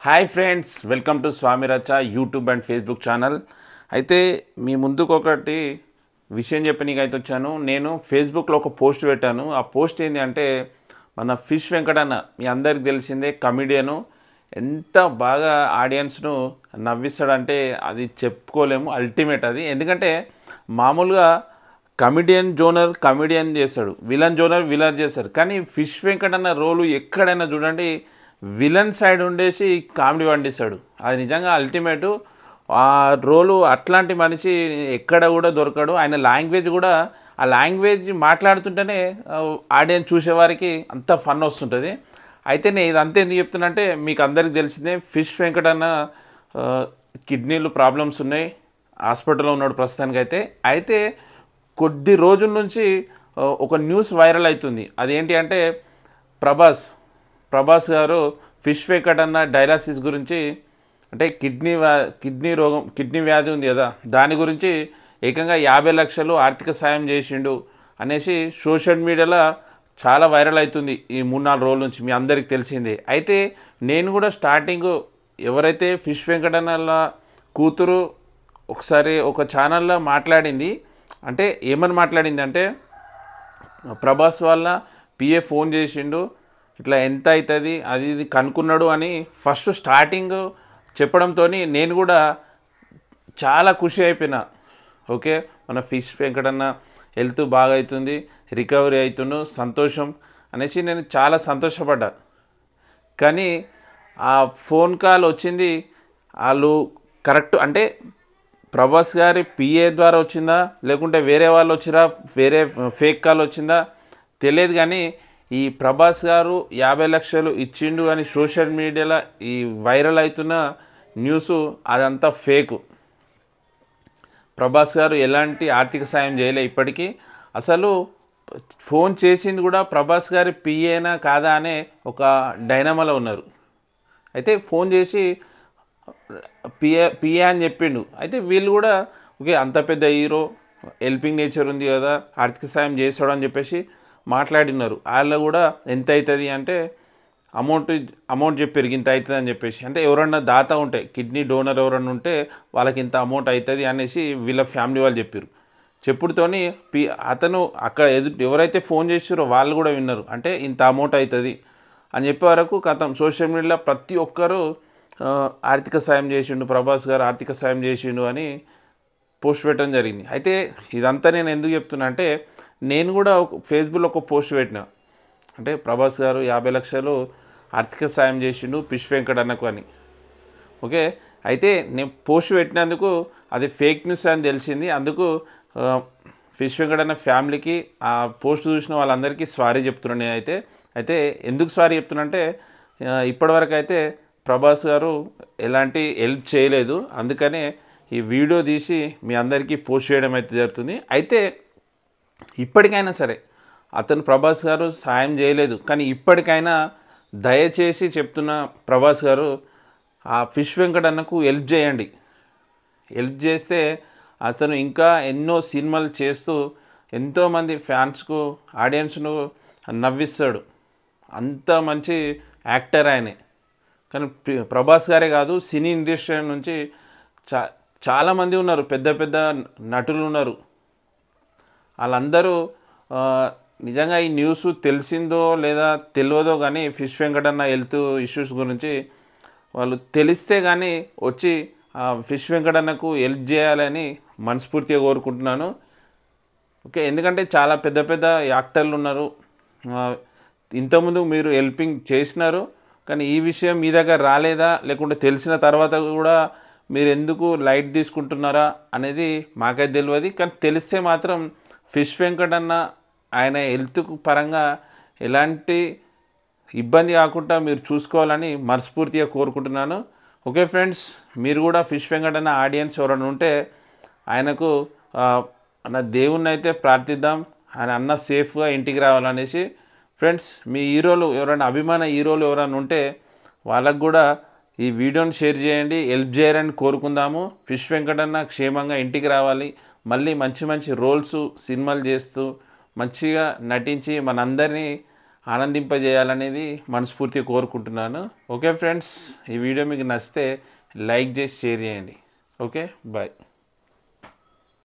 Hi friends, welcome to Swami Racha YouTube and Facebook channel. అయితే మీ ముందుకు ఒకటి విషయం చెప్పనీకైతే వచ్చాను. నేను ఫేస్బుక్లో ఒక పోస్ట్ పెట్టాను. ఆ పోస్ట్ ఏంటి అంటే, మన ఫిష్ వెంకటన్న మీ అందరికి తెలిసిందే, కమిడియను. ఎంత బాగా ఆడియన్స్ను నవ్విస్తాడంటే అది చెప్పుకోలేము, అల్టిమేట్ అది. ఎందుకంటే మామూలుగా కమిడియన్ జోనర్ కమిడియన్ చేస్తాడు, విలన్ జోనర్ విలన్ చేస్తాడు. కానీ ఫిష్ వెంకటన్న రోలు ఎక్కడైనా చూడండి విలన్ సైడ్ ఉండేసి కామెడీ పండిస్తాడు. అది నిజంగా అల్టిమేటు. ఆ రోలు అట్లాంటి మనిషి ఎక్కడ కూడా దొరకడు. ఆయన లాంగ్వేజ్ కూడా, ఆ లాంగ్వేజ్ మాట్లాడుతుంటేనే ఆడియన్స్ చూసేవారికి అంత ఫన్ వస్తుంటుంది. అయితే నేను ఇదంతా ఎందుకు చెప్తున్నంటే, మీకు అందరికీ తెలిసిందే ఫిష్ వెంకటన్న కిడ్నీలు ప్రాబ్లమ్స్ ఉన్నాయి, హాస్పిటల్లో ఉన్నాడు ప్రస్తుతానికైతే. అయితే కొద్ది రోజుల నుంచి ఒక న్యూస్ వైరల్ అవుతుంది. అదేంటి అంటే, ప్రభాస్ గారు ఫిష్ వెంకటన్న డయాలసిస్ గురించి, అంటే కిడ్నీ వ్యాధి ఉంది కదా, దాని గురించి ఏకంగా 50 లక్షలు ఆర్థిక సాయం చేసిండు అనేసి సోషల్ మీడియాలో చాలా వైరల్ అవుతుంది ఈ 3-4 రోజుల నుంచి, మీ అందరికి తెలిసిందే. అయితే నేను కూడా స్టార్టింగ్ ఎవరైతే ఫిష్ వెంకటన్న కూతురు ఒకసారి ఒక ఛానల్లో మాట్లాడింది, అంటే ఏమని మాట్లాడింది అంటే, ప్రభాస్ వాళ్ళ పిఏ ఫోన్ చేసిండు, ఇట్లా ఎంత అవుతుంది అది ఇది కనుక్కున్నాడు అని ఫస్ట్ స్టార్టింగ్ చెప్పడంతో నేను కూడా చాలా ఖుషి అయిపోయినా. ఓకే, మన ఫిష్ వెంకటన్న హెల్త్ బాగా అవుతుంది, రికవరీ అవుతుండు, సంతోషం అనేసి నేను చాలా సంతోషపడ్డా. కానీ ఆ ఫోన్ కాల్ వచ్చింది, వాళ్ళు కరెక్ట్ అంటే ప్రభాస్ గారి పిఏ ద్వారా వచ్చిందా లేకుంటే వేరే వాళ్ళు వచ్చిరా, వేరే ఫేక్ కాల్ వచ్చిందా తెలియదు. కానీ ఈ ప్రభాస్ గారు 50 లక్షలు ఇచ్చిండు అని సోషల్ మీడియాలో ఈ వైరల్ అవుతున్న న్యూసు అదంతా ఫేకు. ప్రభాస్ గారు ఎలాంటి ఆర్థిక సాయం చేయలే ఇప్పటికీ. అసలు ఫోన్ చేసింది కూడా ప్రభాస్ గారి పిఏనా కాదా అనే ఒక డైనమాలో ఉన్నారు. అయితే ఫోన్ చేసి పిఏ అని చెప్పిండు. అయితే వీళ్ళు కూడా ఓకే, అంత పెద్ద హీరో, హెల్పింగ్ నేచర్ ఉంది కదా, ఆర్థిక సాయం చేస్తాడు అని చెప్పేసి మాట్లాడినారు. వాళ్ళు కూడా ఎంత అవుతుంది అంటే అమౌంట్ చెప్పారు, ఇంత అవుతుంది అని చెప్పేసి. అంటే ఎవరన్నా దాత ఉంటే, కిడ్నీ డోనర్ ఎవరన్నా ఉంటే వాళ్ళకి ఇంత అమౌంట్ అవుతుంది అనేసి వీళ్ళ ఫ్యామిలీ వాళ్ళు చెప్పారు. చెప్పుడుతోని అతను అక్కడ ఎవరైతే ఫోన్ చేసారో వాళ్ళు కూడా విన్నారు, అంటే ఇంత అమౌంట్ అవుతుంది అని చెప్పే వరకు కథం సోషల్ మీడియాలో ప్రతి ఒక్కరూ ఆర్థిక సాయం చేసిండు, ప్రభాస్ గారు ఆర్థిక సాయం చేసిండు అని పోస్ట్ పెట్టడం జరిగింది. అయితే ఇదంతా నేను ఎందుకు చెప్తున్నా అంటే, నేను కూడా ఫేస్బుక్లో ఒక పోస్ట్ పెట్టిన, అంటే ప్రభాస్ గారు 50 లక్షలు ఆర్థిక సాయం చేసిండు ఫిష్ వెంకటన్నకు అని. ఓకే, అయితే నేను పోస్ట్ పెట్టినందుకు అది ఫేక్ న్యూస్ అని తెలిసింది. అందుకు ఫిష్ వెంకటన్న ఫ్యామిలీకి, ఆ పోస్ట్ చూసిన వాళ్ళందరికీ సారీ చెప్తున్నాను నేనైతే. అయితే ఎందుకు సారీ చెప్తున్నా అంటే, ఇప్పటివరకు అయితే ప్రభాస్ గారు ఎలాంటి హెల్ప్ చేయలేదు, అందుకనే ఈ వీడియో తీసి మీ అందరికీ పోస్ట్ చేయడం అయితే జరుగుతుంది. అయితే ఇప్పటికైనా సరే, అతను ప్రభాస్ గారు సాయం చేయలేదు, కానీ ఇప్పటికైనా దయచేసి చెప్తున్న ప్రభాస్ గారు, ఆ ఫిష్ వెంకటన్నకు హెల్ప్ చేయండి. హెల్ప్ చేస్తే అతను ఇంకా ఎన్నో సినిమాలు చేస్తూ ఎంతోమంది ఫ్యాన్స్కు, ఆడియన్స్ను నవ్విస్తాడు. అంత మంచి యాక్టర్ ఆయనే. కానీ ప్రభాస్ గారే కాదు, సినీ ఇండస్ట్రీ నుంచి చాలామంది ఉన్నారు, పెద్ద పెద్ద నటులు ఉన్నారు. వాళ్ళందరూ నిజంగా ఈ న్యూస్ తెలిసిందో లేదా తెలియదో కానీ ఫిష్ వెంకటన్న హెల్త్ ఇష్యూస్ గురించి వాళ్ళు తెలిస్తే కానీ వచ్చి ఫిష్ వెంకటన్నకు హెల్ప్ చేయాలని మనస్ఫూర్తిగా కోరుకుంటున్నాను. ఓకే, ఎందుకంటే చాలా పెద్ద పెద్ద యాక్టర్లు ఉన్నారు, ఇంతకుముందు మీరు హెల్పింగ్ చేసినారు, కానీ ఈ విషయం మీ దగ్గర రాలేదా, లేకుంటే తెలిసిన తర్వాత కూడా మీరు ఎందుకు లైట్ తీసుకుంటున్నారా అనేది మాకైతే తెలియదు. కానీ తెలిస్తే మాత్రం ఫిష్ వెంకటన్న ఆయన హెల్త్ పరంగా ఎలాంటి ఇబ్బంది కాకుండా మీరు చూసుకోవాలని మనస్ఫూర్తిగా కోరుకుంటున్నాను. ఓకే ఫ్రెండ్స్, మీరు కూడా ఫిష్ వెంకటన్న ఆడియన్స్ ఎవరైనా ఉంటే ఆయనకు మన దేవుణ్ణి అయితే ప్రార్థిద్దాం, ఆయన అన్న సేఫ్గా ఇంటికి రావాలనేసి. ఫ్రెండ్స్, మీ హీరోలు ఎవరైనా, అభిమాన హీరోలు ఎవరైనా ఉంటే వాళ్ళకు కూడా ఈ వీడియోని షేర్ చేయండి, హెల్ప్ చేయాలని కోరుకుందాము. ఫిష్ వెంకటన్న క్షేమంగా ఇంటికి రావాలి, మళ్ళీ మంచి మంచి రోల్స్ సినిమాలు చేస్తూ మంచిగా నటించి మనందరినీ ఆనందింపజేయాలనేది మనస్ఫూర్తిగా కోరుకుంటున్నాను. ఓకే ఫ్రెండ్స్, ఈ వీడియో మీకు నచ్చితే లైక్ చేసి షేర్ చేయండి. Okay, bye.